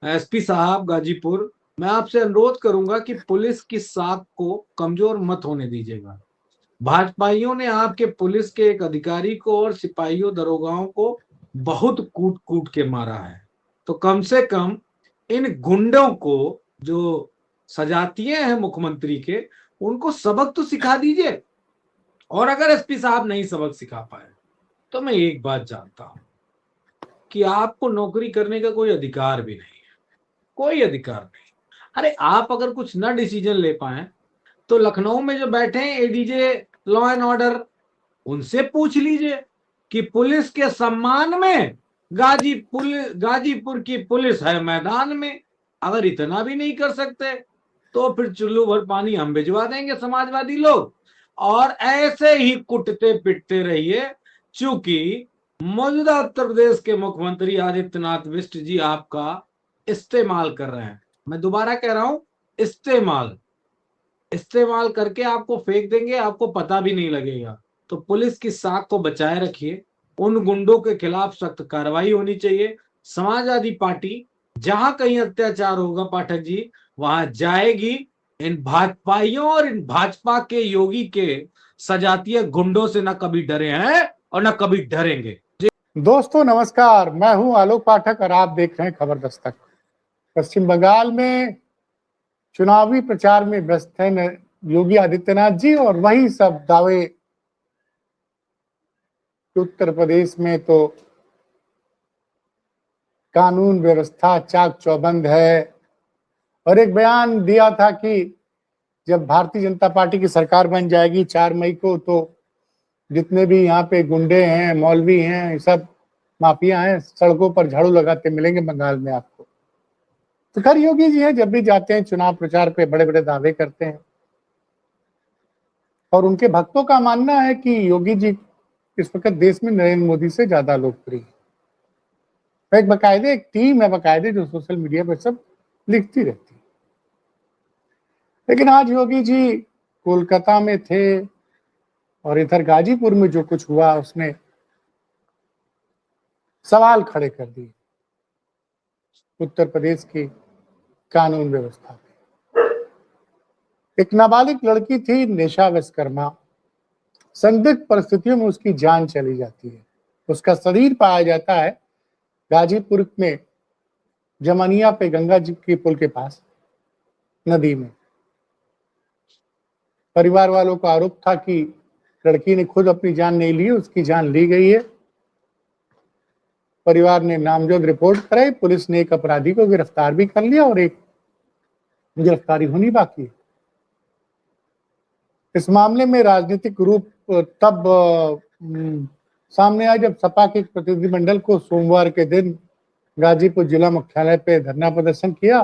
SP साहब गाजीपुर, मैं आपसे अनुरोध करूंगा कि पुलिस की साख को कमजोर मत होने दीजिएगा। भाजपाइयों ने आपके पुलिस के एक अधिकारी को और सिपाहियों दरोगाओं को बहुत कूट कूट के मारा है। तो कम से कम इन गुंडों को, जो सजातिये हैं मुख्यमंत्री के, उनको सबक तो सिखा दीजिए। और अगर एसपी साहब नहीं सबक सिखा पाए तो मैं एक बात जानता हूं कि आपको नौकरी करने का कोई अधिकार भी नहीं है, कोई अधिकार नहीं। अरे आप अगर कुछ न डिसीजन ले पाए तो लखनऊ में जो बैठे हैं एडीजे लॉ एंड ऑर्डर, उनसे पूछ लीजिए कि पुलिस के सम्मान में गाजीपुर की पुलिस है मैदान में। अगर इतना भी नहीं कर सकते तो फिर चुल्लू भर पानी हम भिजवा देंगे समाजवादी लोग, और ऐसे ही कुटते पिटते रहिए। चूंकि मौजूदा उत्तर प्रदेश के मुख्यमंत्री आदित्यनाथ बिष्ट जी आपका इस्तेमाल कर रहे हैं। मैं दोबारा कह रहा हूं, इस्तेमाल इस्तेमाल करके आपको फेंक देंगे, आपको पता भी नहीं लगेगा। तो पुलिस की साख को बचाए रखिए। उन गुंडों के खिलाफ सख्त कार्रवाई होनी चाहिए। समाजवादी पार्टी जहां कहीं अत्याचार होगा पाठक जी, वहां जाएगी। इन भाजपाइयों और इन भाजपा के योगी के सजातीय गुंडों से न कभी डरे हैं और न कभी डरेंगे। दोस्तों नमस्कार, मैं हूं आलोक पाठक और आप देख रहे हैं खबर दस्तक। पश्चिम बंगाल में चुनावी प्रचार में व्यस्त हैं योगी आदित्यनाथ जी, और वही सब दावे उत्तर प्रदेश में तो कानून व्यवस्था चाक चौबंद है। और एक बयान दिया था कि जब भारतीय जनता पार्टी की सरकार बन जाएगी 4 मई को, तो जितने भी यहाँ पे गुंडे हैं, मौलवी हैं, सब माफिया हैं, सड़कों पर झाड़ू लगाते मिलेंगे बंगाल में आपको। तो खैर योगी जी हैं, जब भी जाते हैं चुनाव प्रचार पे बड़े बड़े दावे करते हैं, और उनके भक्तों का मानना है कि योगी जी इस वक्त देश में नरेंद्र मोदी से ज्यादा लोकप्रिय है। एक बकायदे एक टीम है बकायदे जो सोशल मीडिया पर सब लिखती रहती है। लेकिन आज योगी जी कोलकाता में थे और इधर गाजीपुर में जो कुछ हुआ उसने सवाल खड़े कर दिए उत्तर प्रदेश की कानून व्यवस्था पे। एक नाबालिग लड़की थी निशा विश्वकर्मा, संदिग्ध परिस्थितियों में उसकी जान चली जाती है। उसका शरीर पाया जाता है गाजीपुर में जमानिया पे गंगा जी के पुल के पास नदी में। परिवार वालों का आरोप था कि लड़की ने खुद अपनी जान नहीं ली, उसकी जान ली गई है। परिवार ने नामजद रिपोर्ट कराई, पुलिस ने एक अपराधी को गिरफ्तार भी कर लिया और एक गिरफ्तारी होनी बाकी है। इस मामले में राजनीतिक रूप तब सामने आया जब सपा के प्रतिनिधिमंडल को सोमवार के दिन गाजीपुर जिला मुख्यालय पे धरना प्रदर्शन किया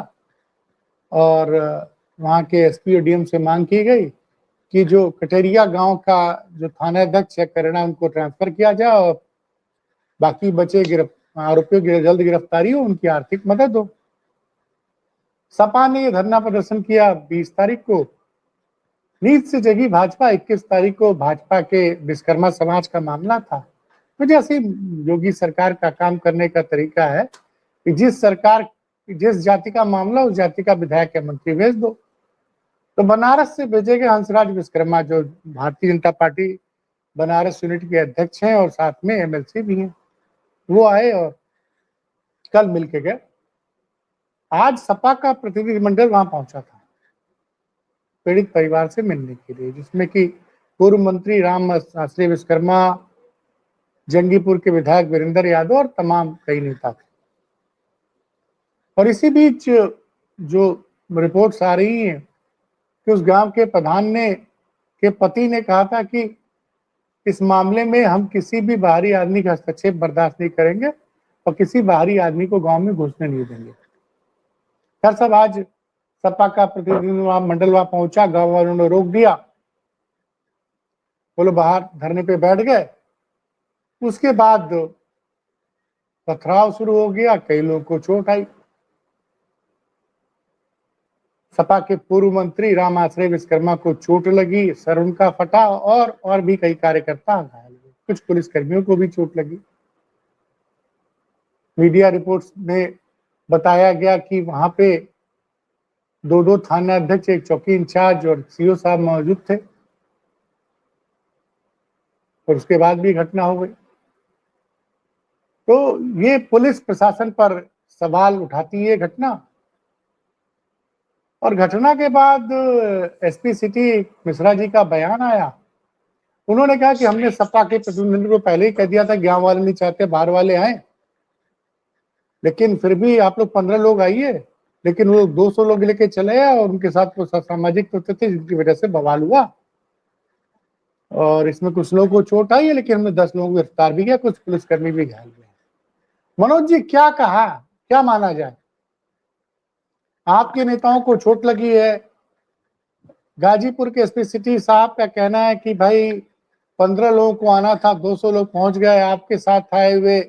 और वहां के एसपी और डीएम से मांग की गई कि जो कटेरिया गांव का जो थानाध्यक्ष है करेना, उनको ट्रांसफर किया जाए और बाकी बचे आरोपियों की जल्द गिरफ्तारी हो, उनकी आर्थिक मदद हो। सपा ने धरना प्रदर्शन किया 20 तारीख को। नींद से जगी भाजपा 21 तारीख को भाजपा के विश्वकर्मा समाज का मामला था। तो जैसे योगी सरकार का काम करने का तरीका है कि जिस जाति का मामला उस जाति का विधायक या मंत्री भेज दो। तो बनारस से भेजे गए हंसराज विश्वकर्मा, जो भारतीय जनता पार्टी बनारस यूनिट के अध्यक्ष हैं और साथ में एमएलसी भी हैं, वो आए और कल मिलके गए। आज सपा का प्रतिनिधिमंडल वहां पहुंचा था पीड़ित परिवार से मिलने के लिए, जिसमें कि पूर्व मंत्री राम आश्रय विश्वकर्मा, जंगीपुर के विधायक वीरेंद्र यादव और तमाम कई नेता थे। और इसी बीच जो रिपोर्ट्स आ रही हैं कि उस गांव के प्रधान के पति ने कहा था कि इस मामले में हम किसी भी बाहरी आदमी का हस्तक्षेप बर्दाश्त नहीं करेंगे और किसी बाहरी आदमी को गांव में घुसने नहीं देंगे। खैर सब आज सपा का प्रतिनिधि मंडल वहां पहुंचा, गांव वालों ने रोक दिया, वो लोग बाहर धरने पे बैठ गए। उसके बाद पथराव शुरू हो गया, कई लोगों को चोट आई। सपा के पूर्व मंत्री राम आश्रय विश्वकर्मा को चोट लगी, सर उनका फटा और भी कई कार्यकर्ता घायल हुए, कुछ पुलिसकर्मियों को भी चोट लगी। मीडिया रिपोर्ट्स में बताया गया कि वहां पे दो थाना अध्यक्ष, एक चौकी इंचार्ज और सीओ साहब मौजूद थे, और उसके बाद भी घटना हो गई। तो ये पुलिस प्रशासन पर सवाल उठाती है घटना। और घटना के बाद एसपी सिटी मिश्रा जी का बयान आया। उन्होंने कहा कि हमने सपा के प्रतिनिधि को पहले ही कह दिया था, गांव वाले नहीं चाहते बाहर वाले आए, लेकिन फिर भी आप लोग 15 लोग आइए। लेकिन वो 200 लोग लेके चले आए और उनके साथ कुछ असामाजिक तत्व थे जिनकी वजह से बवाल हुआ, और इसमें कुछ लोगों को चोट आई है, लेकिन हमने 10 लोगों को गिरफ्तार भी किया, कुछ पुलिसकर्मी भी घायल हुए। मनोज जी, क्या कहा, क्या माना जाए? आपके नेताओं को चोट लगी है। गाजीपुर के एसपी सिटी साहब का कहना है कि भाई 15 लोगों को आना था, 200 लोग पहुंच गए। आपके साथ आए हुए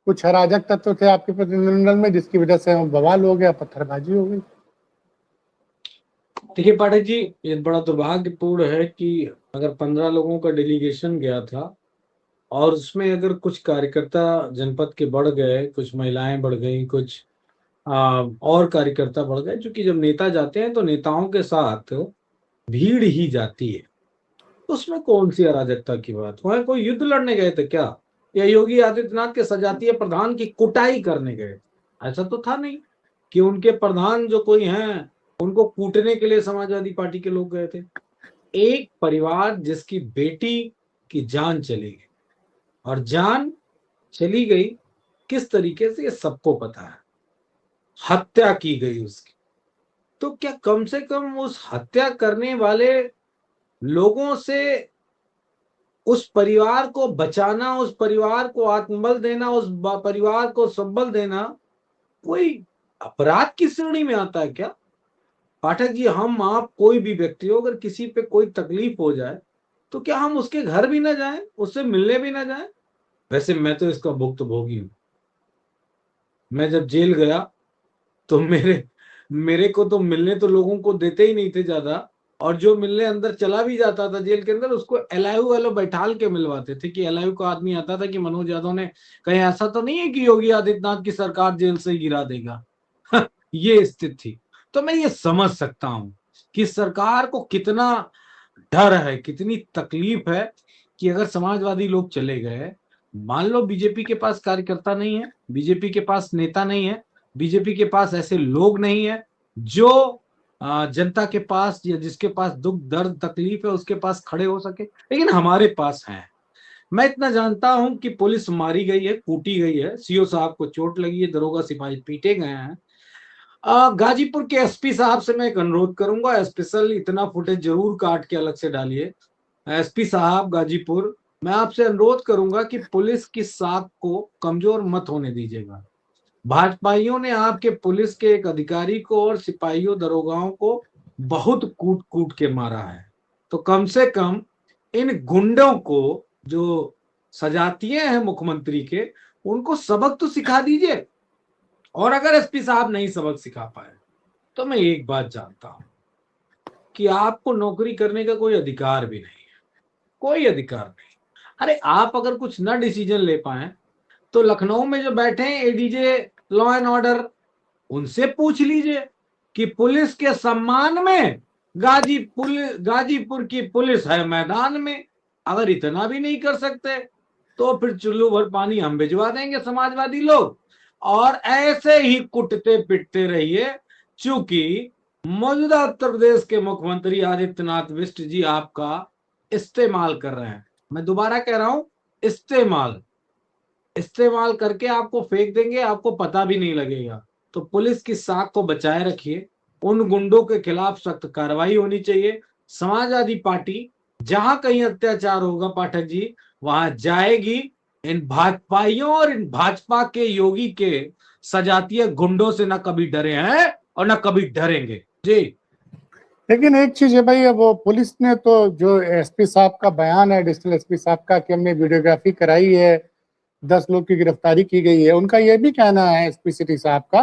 कुछ अराजक तत्व थे आपके प्रतिनिधिमंडल में, जिसकी वजह से बवाल हो गया, पत्थरबाजी हो गई। देखिए पाठक जी, ये बड़ा दुर्भाग्यपूर्ण है कि अगर 15 लोगों का डेलीगेशन गया था और उसमें अगर कुछ कार्यकर्ता जनपद के बढ़ गए, कुछ महिलाएं बढ़ गई, कुछ और कार्यकर्ता बढ़ गए, क्योंकि जब नेता जाते हैं तो नेताओं के साथ भीड़ ही जाती है। तो उसमें कौन सी अराजकता की बात? वह कोई युद्ध लड़ने गए थे क्या, या योगी आदित्यनाथ के सजातीय प्रधान की कुटाई करने गए? ऐसा तो था नहीं कि उनके प्रधान जो कोई हैं उनको कूटने के लिए समाजवादी पार्टी के लोग गए थे। एक परिवार जिसकी बेटी की जान चली गई, और जान चली गई किस तरीके से ये सबको पता है, हत्या की गई उसकी। तो क्या कम से कम उस हत्या करने वाले लोगों से उस परिवार को बचाना, उस परिवार को आत्मबल देना, उस परिवार को संबल देना कोई अपराध की श्रेणी में आता है क्या? पाठक जी, हम आप कोई भी व्यक्ति हो, अगर किसी पे कोई तकलीफ हो जाए तो क्या हम उसके घर भी ना जाएं, उससे मिलने भी ना जाएं? वैसे मैं तो इसका भुक्तभोगी हूं। मैं जब जेल गया तो मेरे को तो मिलने तो लोगों को देते ही नहीं थे ज्यादा, और जो मिलने अंदर चला भी जाता था जेल के अंदर, उसको एलआईयू वालों बैठाल के मिलवाते थे कि एलआईयू का आदमी आता था कि मनोज यादव ने कहीं ऐसा तो नहीं है कि योगी आदित्यनाथ की सरकार जेल से गिरा देगा। ये स्थिति थी। तो मैं ये समझ सकता हूं कि सरकार को कितना डर है, कितनी तकलीफ है कि अगर समाजवादी लोग चले गए, मान लो बीजेपी के पास कार्यकर्ता नहीं है, बीजेपी के पास नेता नहीं है, बीजेपी के पास ऐसे लोग नहीं है जो जनता के पास या जिसके पास दुख दर्द तकलीफ है उसके पास खड़े हो सके, लेकिन हमारे पास है। मैं इतना जानता हूं कि पुलिस मारी गई है, कूटी गई है, सीओ साहब को चोट लगी है, दरोगा सिपाही पीटे गए हैं। गाजीपुर के एसपी साहब से मैं एक अनुरोध करूंगा, स्पेशल इतना फुटेज जरूर काट के अलग से डालिए। एसपी साहब गाजीपुर, मैं आपसे अनुरोध करूंगा कि पुलिस की साख को कमजोर मत होने दीजिएगा। भाजपाइयों ने आपके पुलिस के एक अधिकारी को और सिपाहियों दरोगाओं को बहुत कूट कूट के मारा है। तो कम से कम इन गुंडों को, जो सजातिये हैं मुख्यमंत्री के, उनको सबक तो सिखा दीजिए। और अगर एसपी साहब नहीं सबक सिखा पाए तो मैं एक बात जानता हूं कि आपको नौकरी करने का कोई अधिकार भी नहीं है, कोई अधिकार नहीं। अरे आप अगर कुछ ना डिसीजन ले पाए तो लखनऊ में जो बैठे हैं एडीजे लॉ एंड ऑर्डर, उनसे पूछ लीजिए कि पुलिस के सम्मान में गाजीपुर की पुलिस है मैदान में। अगर इतना भी नहीं कर सकते तो फिर चुल्लू भर पानी हम भिजवा देंगे समाजवादी लोग, और ऐसे ही कुटते पिटते रहिए। चूंकि मौजूदा उत्तर प्रदेश के मुख्यमंत्री आदित्यनाथ बिष्ट जी आपका इस्तेमाल कर रहे हैं। मैं दोबारा कह रहा हूं, इस्तेमाल करके आपको फेंक देंगे, आपको पता भी नहीं लगेगा। तो पुलिस की साख को बचाए रखिए, उन गुंडों के खिलाफ सख्त कार्रवाई होनी चाहिए। समाजवादी पार्टी जहां कहीं अत्याचार होगा पाठक जी, वहां जाएगी। इन भाजपाइयों और इन भाजपा के योगी के सजातीय गुंडों से ना कभी डरे हैं और ना कभी डरेंगे जी। लेकिन एक चीज है भाई, अब वो पुलिस ने तो, जो एसपी साहब का बयान है, डिस्ट्रिक्ट एसपी साहब का, कि हमने वीडियोग्राफी कराई है, 10 लोग की गिरफ्तारी की गई है, उनका यह भी कहना है एसपी सिटी साहब का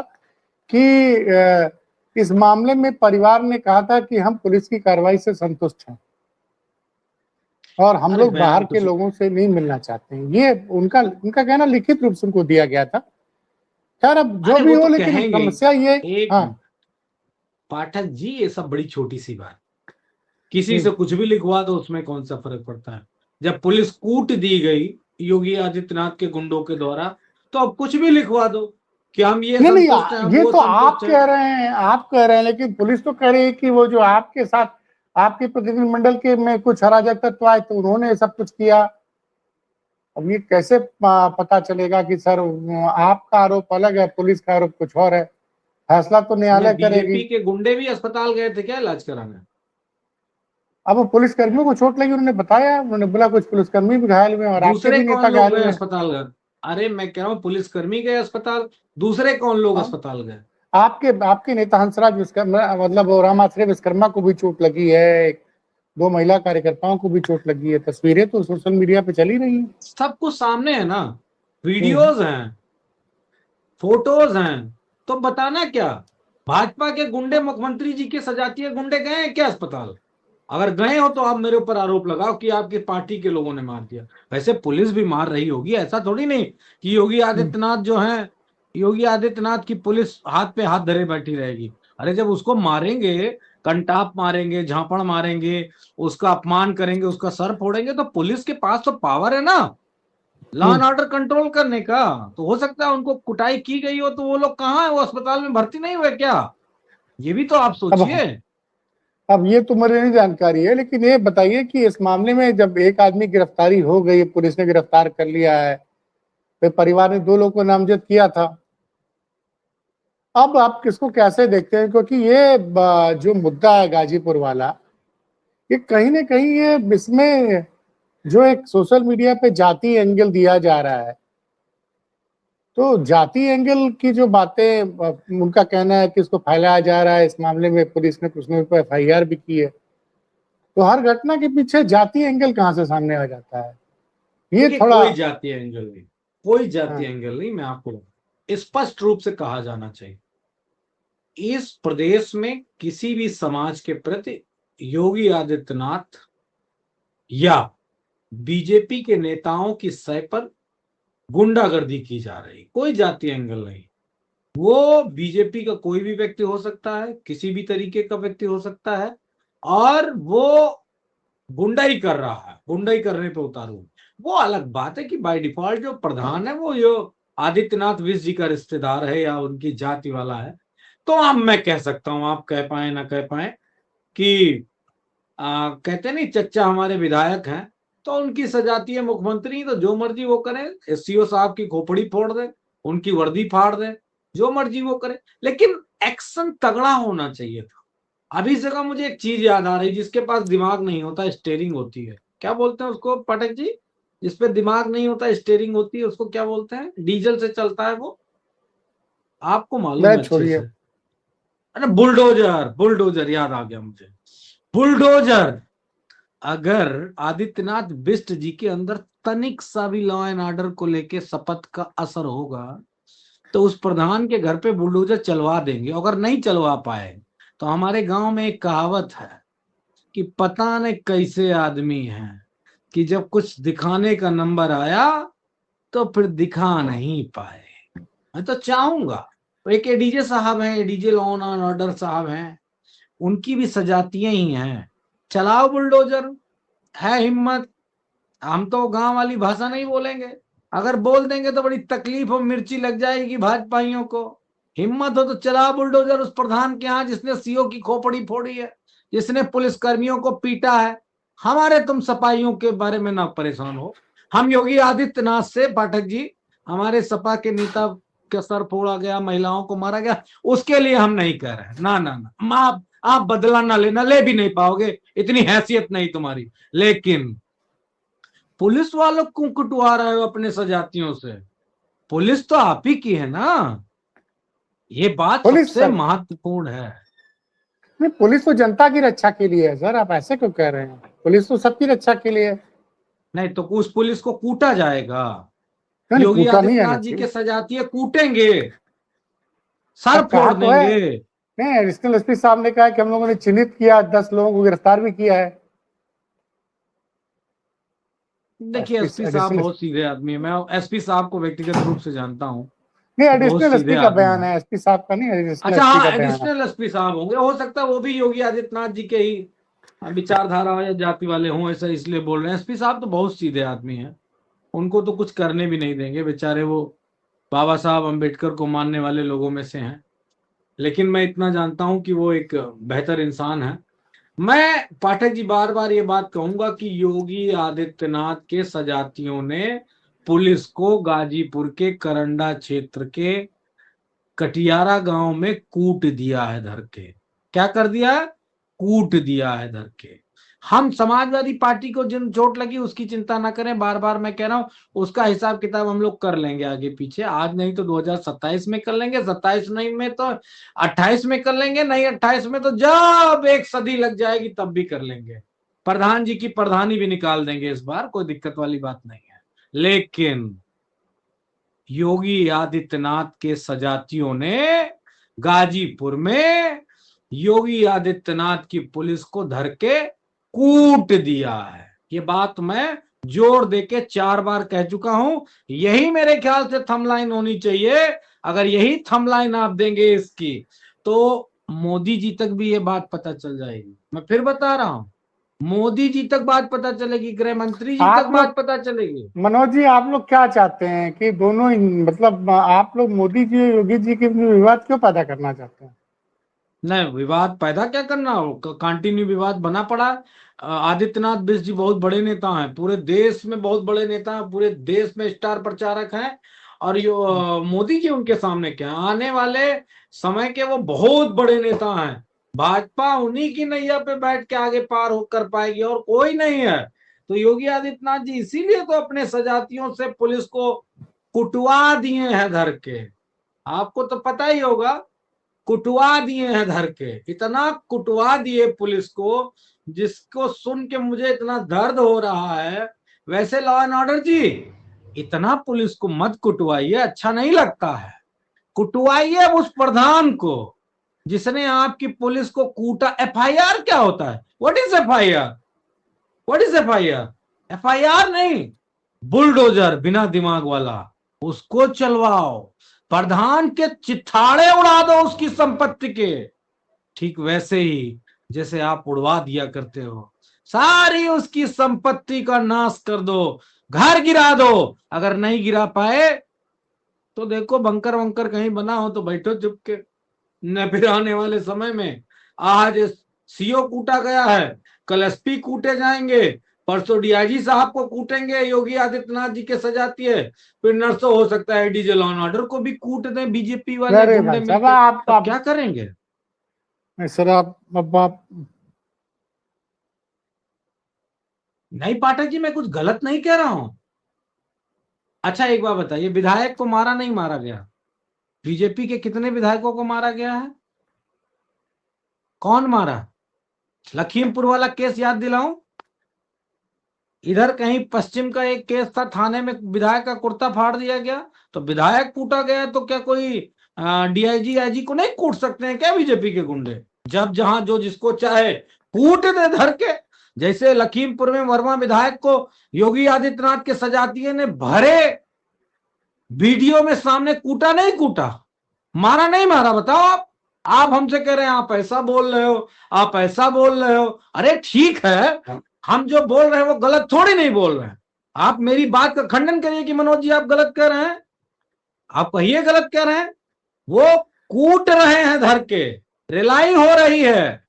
कि इस मामले में परिवार ने कहा था कि हम पुलिस की कार्रवाई से संतुष्ट हैं। और हम अरे लोग बयान बाहर के कुछ लोगों से नहीं मिलना चाहते हैं, ये उनका उनका कहना लिखित रूप से उनको दिया गया था। खैर अब जो अरे भी वो हो, तो लेकिन कहेंगे ही। समस्या ये। एक हाँ। मिनट, पाठक जी ये सब बड़ी छोटी सी बात, किसी हम्म। से कुछ भी लिखवा दो उसमें कौन सा फर्क पड़ता है। जब पुलिस कूट दी गई योगी आदित्यनाथ के गुंडों के द्वारा, तो अब कुछ भी लिखवा दो कि हम ये नहीं नहीं, संतुष्ट हैं, हम ये वो तो आप संतुष्ट हैं। कह रहे हैं, आप कह रहे हैं, लेकिन पुलिस तो कह रही है कि वो जो आपके साथ आपके प्रतिनिधिमंडल के में कुछ अराजक तत्व आए तो उन्होंने ये सब कुछ किया। अब ये कैसे पता चलेगा कि सर आपका आरोप अलग है, पुलिस का आरोप कुछ और है? फैसला तो न्यायालय करेगी। बीजेपी के गुंडे भी अस्पताल गए थे क्या इलाज कराने? अब वो पुलिस कर्मियों को चोट लगी, उन्होंने बताया, उन्होंने बोला कुछ पुलिसकर्मी भी घायल हुए और आपके दूसरे भी कौन नेता लोग घायल गए हुए। अस्पताल गए? अरे मैं कह रहा हूँ पुलिसकर्मी गए अस्पताल, दूसरे कौन लोग हाँ, अस्पताल गए? आपके आपके नेता हंसराज विश्वकर्मा, मतलब वो रामाश्रय विश्वकर्मा को भी चोट लगी है, दो महिला कार्यकर्ताओं को भी चोट लगी है। तस्वीरें तो सोशल मीडिया पे चली रही हैं। सब कुछ सामने है ना, हम्म। वीडियोज हैं, फोटोज हैं, तो बताना क्या? भाजपा के गुंडे, मुख्यमंत्री जी के सजातीय गुंडे गए हैं क्या अस्पताल? अगर गए हो तो आप मेरे ऊपर आरोप लगाओ कि आपकी पार्टी के लोगों ने मार दिया। वैसे पुलिस भी मार रही होगी, ऐसा थोड़ी नहीं कि योगी हम्म। आदित्यनाथ जो है, योगी आदित्यनाथ की पुलिस हाथ पे हाथ धरे बैठी रहेगी। अरे जब उसको मारेंगे, कंटाप मारेंगे, झापड़ मारेंगे, उसका अपमान करेंगे, उसका सर फोड़ेंगे, तो पुलिस के पास तो पावर है ना law and hmm. Order control करने का। तो हो सकता है उनको कुटाई की गई हो, तो वो लोग कहाँ है, वो अस्पताल में भर्ती नहीं हुए क्या? ये भी तो आप अब सोचिए। अब ये तो मुझे नहीं जानकारी है, लेकिन ये बताइए कि इस मामले में जब एक आदमी गिरफ्तारी हो गई, पुलिस ने गिरफ्तार कर लिया है, फिर परिवार ने दो लोगों को नामजद किया था, अब आप किसको कैसे देखते हैं? क्योंकि ये जो मुद्दा है गाजीपुर वाला, ये कहीं ना कहीं ये इसमें जो एक सोशल मीडिया पे जाति एंगल दिया जा रहा है, तो जाति एंगल की जो बातें उनका कहना है कि इसको फैलाया जा रहा है, इस मामले में पुलिस ने कुछ नहीं FIR भी की है, तो हर घटना के पीछे जाति एंगल कहाँ से सामने आ जाता है? ये देखिए थोड़ा। कोई जातीय एंगल नहीं, कोई जातीय हाँ। एंगल नहीं, मैं आपको स्पष्ट रूप से कहा जाना चाहिए, इस प्रदेश में किसी भी समाज के प्रति योगी आदित्यनाथ या बीजेपी के नेताओं की सह पर गुंडागर्दी की जा रही, कोई जातीय एंगल नहीं। वो बीजेपी का कोई भी व्यक्ति हो सकता है, किसी भी तरीके का व्यक्ति हो सकता है, और वो गुंडाई कर रहा है, गुंडाई करने पे उतारू। वो अलग बात है कि बाय डिफॉल्ट जो प्रधान है वो जो आदित्यनाथ विश जी का रिश्तेदार है या उनकी जाति वाला है, तो अब मैं कह सकता हूं, आप कह पाए ना कह पाए, कि कहते नहीं चच्चा हमारे विधायक हैं, तो उनकी सजातीय मुख्यमंत्री, तो जो मर्जी वो करें, SCO साहब की खोपड़ी फोड़ दे, उनकी वर्दी फाड़ दे, जो मर्जी वो करे, लेकिन एक्शन तगड़ा होना चाहिए था। अभी इस जगह मुझे एक चीज याद आ रही, जिसके पास दिमाग नहीं होता स्टेयरिंग होती है, क्या बोलते हैं उसको पाठक जी? जिस पे दिमाग नहीं होता स्टेयरिंग होती है, उसको क्या बोलते हैं? डीजल से चलता है वो, आपको मालूम मैं है अच्छे छोड़िए। से। अरे बुलडोजर, बुलडोजर याद आ गया मुझे, बुलडोजर। अगर आदित्यनाथ बिष्ट जी के अंदर तनिक सा भी लॉ एंड ऑर्डर को लेके शपथ का असर होगा, तो उस प्रधान के घर पे बुलडोजर चलवा देंगे। अगर नहीं चलवा पाए, तो हमारे गांव में एक कहावत है कि पता नहीं कैसे आदमी है कि जब कुछ दिखाने का नंबर आया तो फिर दिखा नहीं पाए। मैं तो चाहूंगा, तो एक एडीजे साहब हैं, एडीजे लॉ एंड ऑर्डर साहब हैं, उनकी भी सजातियां ही हैं, चलाओ बुलडोजर, है हिम्मत। हम तो गांव वाली भाषा नहीं बोलेंगे, अगर बोल देंगे तो बड़ी तकलीफ और मिर्ची लग जाएगी भाजपाइयों को। हिम्मत हो तो चलाओ बुलडोजर उस प्रधान के यहाँ जिसने CO की खोपड़ी फोड़ी है, जिसने पुलिस कर्मियों को पीटा है। हमारे तुम सपाइयों के बारे में ना परेशान हो। हम योगी आदित्यनाथ से, पाठक जी, हमारे सपा के नेता का सर फोड़ा गया, महिलाओं को मारा गया, उसके लिए हम नहीं कह रहे, ना ना ना, आप बदला ना लेना, ले भी नहीं पाओगे, इतनी हैसियत नहीं तुम्हारी। लेकिन पुलिस वालों को कुटवा रहे हो अपने सजातियों से, पुलिस तो आप ही की है ना, ये बात पुलिस सबसे सर, महत्वपूर्ण है। नहीं, पुलिस तो जनता की रक्षा के लिए है सर, आप ऐसे क्यों कह रहे हैं? पुलिस तो सबकी रक्षा के लिए है। नहीं तो उस पुलिस को कूटा जाएगा, नहीं, योगी कूटा नहीं आना आदित्यनाथ जी चाहिए। के सजातीय कूटेंगे, सर अब कहा फोड़ तो है, देंगे। नहीं, एडिशनल SP साहब ने कहा कि हम लोगों ने चिन्हित किया, 10 लोगों को गिरफ्तार भी किया है। देखिए एसपी साहब बहुत सीधे आदमी है, मैं एसपी साहब को व्यक्तिगत रूप से जानता हूँ। नहीं, बहुत एडिशनल सीधे एसपी का आदमी बयान है। है, एसपी साहब का नहीं, एडिशनल अच्छा एसपी हाँ, का बयान है। एडिशनल एसपी साहब होंगे, हो सकता है वो भी योगी आदित्यनाथ जी के ही विचारधारा या जाति वाले हों, ऐसा इसलिए बोल रहे हैं। एसपी साहब तो बहुत सीधे आदमी हैं, उनको तो कुछ करने भी नहीं देंगे बेचारे, वो बाबा साहब अम्बेडकर को मानने वाले लोगों में से हैं। लेकिन मैं इतना जानता हूं कि वो एक बेहतर इंसान है। मैं पाठक जी बार बार ये बात कहूंगा कि योगी आदित्यनाथ के सजातियों ने पुलिस को गाजीपुर के करंडा क्षेत्र के कटियारा गांव में कूट दिया है धर के। क्या कर दिया है? कूट दिया है धर के। हम समाजवादी पार्टी को जिन चोट लगी उसकी चिंता ना करें, बार बार मैं कह रहा हूं, उसका हिसाब किताब हम लोग कर लेंगे आगे पीछे, आज नहीं तो 2027 में कर लेंगे, 27 नहीं में तो 28 में कर लेंगे, नहीं 28 में तो जब एक सदी लग जाएगी तब भी कर लेंगे। प्रधान जी की प्रधानी भी निकाल देंगे इस बार, कोई दिक्कत वाली बात नहीं है। लेकिन योगी आदित्यनाथ के सजातियों ने गाजीपुर में योगी आदित्यनाथ की पुलिस को धर के कूट दिया है। ये बात मैं जोर देके 4 बार कह चुका हूं। यही मेरे ख्याल से थंबलाइन होनी चाहिए। अगर यही थंबलाइन आप देंगे इसकी, तो मोदी जी तक भी ये बात पता चल जाएगी। मैं फिर बता रहा हूं, मोदी जी तक बात पता चलेगी, गृह मंत्री जी तक बात पता चलेगी। मनोज जी, आप लोग क्या चाहते हैं कि दोनों मतलब आप लोग मोदी जी योगी जी के विवाद क्यों पैदा करना चाहते हैं? नहीं, विवाद पैदा क्या करना हो, कंटिन्यू विवाद बना पड़ा। आदित्यनाथ बिष्ट जी बहुत बड़े नेता हैं, पूरे देश में बहुत बड़े नेता हैं, पूरे देश में स्टार प्रचारक हैं। और मोदी जी उनके सामने क्या, आने वाले समय के वो बहुत बड़े नेता हैं। भाजपा उन्हीं की नैया पे बैठ के आगे पार हो कर पाएगी, और कोई नहीं है। तो योगी आदित्यनाथ जी इसीलिए तो अपने सजातियों से पुलिस को कुटवा दिए हैं धर के। आपको तो पता ही होगा, कुटवा दिए हैं धर के, इतना कुटवा दिए पुलिस को, जिसको सुन के मुझे इतना दर्द हो रहा है। वैसे लॉ एंड ऑर्डर जी, इतना पुलिस को मत कुटवाइए, अच्छा नहीं लगता है। कुटवाइए उस प्रधान को जिसने आपकी पुलिस को कूटा। एफआईआर क्या होता है? What is FIR? What is FIR? FIR नहीं, बुलडोजर बिना दिमाग वाला, उसको चलवाओ, प्रधान के चिथाड़े उड़ा दो उसकी संपत्ति के। ठीक वैसे ही जैसे आप उड़वा दिया करते हो, सारी उसकी संपत्ति का नाश कर दो, घर गिरा दो। अगर नहीं गिरा पाए तो देखो, बंकर वंकर कहीं बना हो तो बैठो चुप के, न फिर आने वाले समय में आज सीओ कूटा गया है, कल एसपी कूटे जाएंगे, परसों डीआईजी साहब को कूटेंगे योगी आदित्यनाथ जी के सजाती है, फिर नरसों हो सकता है डीजे लॉ एंड ऑर्डर को भी कूट दें बीजेपी वाले अरे गुंडे भाई साहब, मिलकर, आप तब क्या करेंगे? सर आप नहीं पाठक जी, मैं कुछ गलत नहीं कह रहा हूं। अच्छा एक बात बताइए, विधायक को मारा नहीं मारा गया? बीजेपी के कितने विधायकों को मारा गया है? कौन मारा? लखीमपुर वाला केस याद दिलाऊं? इधर कहीं पश्चिम का एक केस था, थाने में विधायक का कुर्ता फाड़ दिया गया, तो विधायक कूटा गया, तो क्या कोई डीआईजी आईजी को नहीं कूट सकते हैं क्या बीजेपी के गुंडे? जब जहां जो जिसको चाहे कूट दे धर के। जैसे लखीमपुर में वर्मा विधायक को योगी आदित्यनाथ के सजातीय ने भरे वीडियो में सामने कूटा नहीं कूटा, मारा नहीं मारा? बताओ आप हमसे कह रहे हैं आप ऐसा बोल रहे हो, आप ऐसा बोल रहे हो। अरे ठीक है, हम जो बोल रहे हैं वो गलत थोड़ी नहीं बोल रहे हैं। आप मेरी बात का खंडन करिए कि मनोज जी आप गलत कह रहे हैं, आप कहिए गलत कह रहे हैं। वो कूट रहे हैं धर के, रिलाई हो रही है,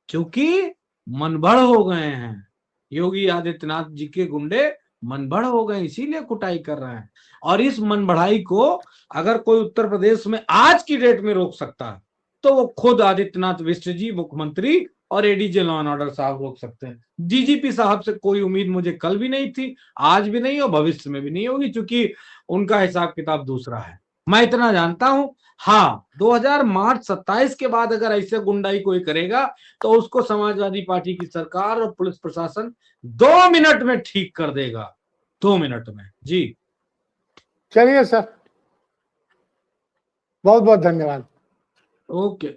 क्योंकि मनबड़ हो गए हैं योगी आदित्यनाथ जी के गुंडे, मनबड़ हो गए, इसीलिए कुटाई कर रहे हैं। और इस मनबड़ाई को अगर कोई उत्तर प्रदेश में आज की डेट में रोक सकता है तो वो खुद आदित्यनाथ बिष्ट जी, मुख्यमंत्री और एडीजे लॉ एंड ऑर्डर साहब रोक सकते हैं। डीजीपी साहब से कोई उम्मीद मुझे कल भी नहीं थी, आज भी नहीं और भविष्य में भी नहीं होगी, क्योंकि उनका हिसाब किताब दूसरा है। मैं इतना जानता हूं, हाँ 2000 मार्च 27 के बाद अगर ऐसे गुंडाई कोई करेगा तो उसको समाजवादी पार्टी की सरकार और पुलिस प्रशासन 2 मिनट में ठीक कर देगा, 2 मिनट में जी। चलिए सर, बहुत बहुत धन्यवाद। ओके।